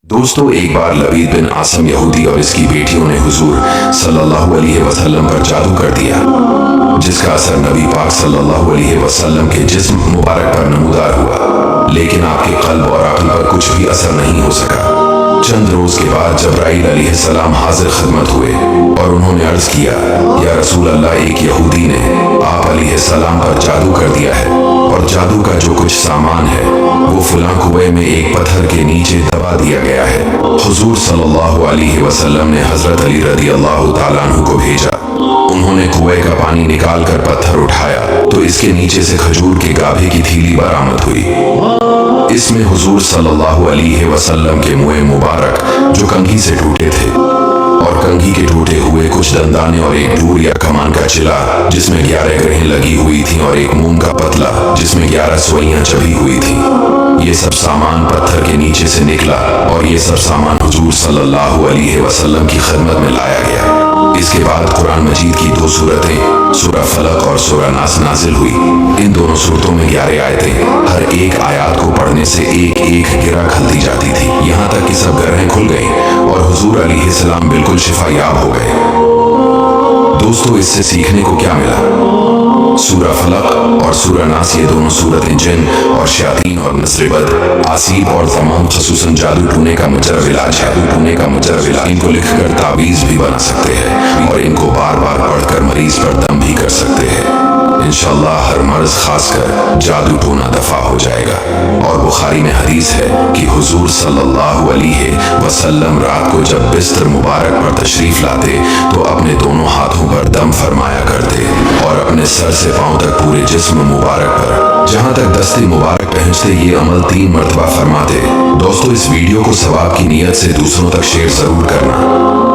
दोस्तों, एक बार लबीद बिन आसम यहूदी और इसकी बेटियों ने हुजूर सल्लल्लाहु अलैहि वसल्लम पर जादू कर दिया, जिसका असर नबी पाक सल्लल्लाहु अलैहि वसल्लम के जिस्म मुबारक पर नमूदार हुआ, लेकिन आपके कल्ब और अक्ल पर कुछ भी असर नहीं हो सका। चंद रोज के बाद जब्राइल अलैहिस्सलाम हाजिर खिदमत हुए और उन्होंने अर्ज किया, या रसूल अल्लाह, एक यहूदी ने आप अलैहिस्सलाम पर जादू कर दिया है और जादू का जो कुछ सामान है वो फलां कुएं में एक पत्थर के नीचे दबा दिया गया है। हुजूर सल्लल्लाहु अलैहि वसल्लम ने हजरत अली रदियल्लाहु ताला अन्हु को भेजा। उन्होंने कुएं का पानी निकाल कर पत्थर उठाया तो इसके नीचे से खजूर के गाभे की थैली बरामद हुई। इसमें हुजूर सल्लल्लाहु अलैहि वसल्लम के मुंह मुबारक जो कंघी से टूटे थे और कंघी के टूटे हुए कुछ दंदाने और एक डूर या कमान का चिला जिसमें 11 ग्रहें लगी हुई थी और एक मूंग का पतला जिसमें 11 सुइयां चढ़ी हुई थी। ये सब सामान पत्थर के नीचे से निकला और ये सब सामान हुजूर सल्लल्लाहु अलैहि वसल्लम की खिदमत में लाया गया। इसके बाद कुरान मजीद की 2 सूरतें सूरह फलक और सूरह नास नाजिल हुई। इन दोनों सूरतों में 11 आयतें, हर एक आयत को पढ़ने से एक एक गिरा खलती जाती थी, यहाँ तक कि सब ग्रहें खुल गईं और हुजूर अलैहिस्सलाम बिल्कुल शिफायाब हो गए। दोस्तों, इससे सीखने को क्या मिला? सूरह फलक और सूरह नास ये दोनों सूरतें जिन और शयातीन और नस्रिबद आसीब और तमाम खसूसन जादू टूने का मुजर्रब इलाज है। इनको लिखकर तावीज़ भी बना सकते हैं और इनको बार बार पढ़कर मरीज पर दम भी कर सकते हैं। इंशाअल्लाह हर मर्ज खासकर जादू टोना दफा हो जाएगा। और बुखारी में हदीस है कि हुजूर सल्लल्लाहु अलैहि वसल्लम रात को जब बिस्तर मुबारक पर तशरीफ लाते तो अपने दोनों हाथों पर दम फरमाया करते और अपने सर से पांव तक पूरे जिस्म मुबारक पर जहां तक दस्ते मुबारक पहुंचते ये अमल 3 मरतबा फरमाते। दोस्तों, इस वीडियो को सवाब की नीयत से दूसरों तक शेयर जरूर करना।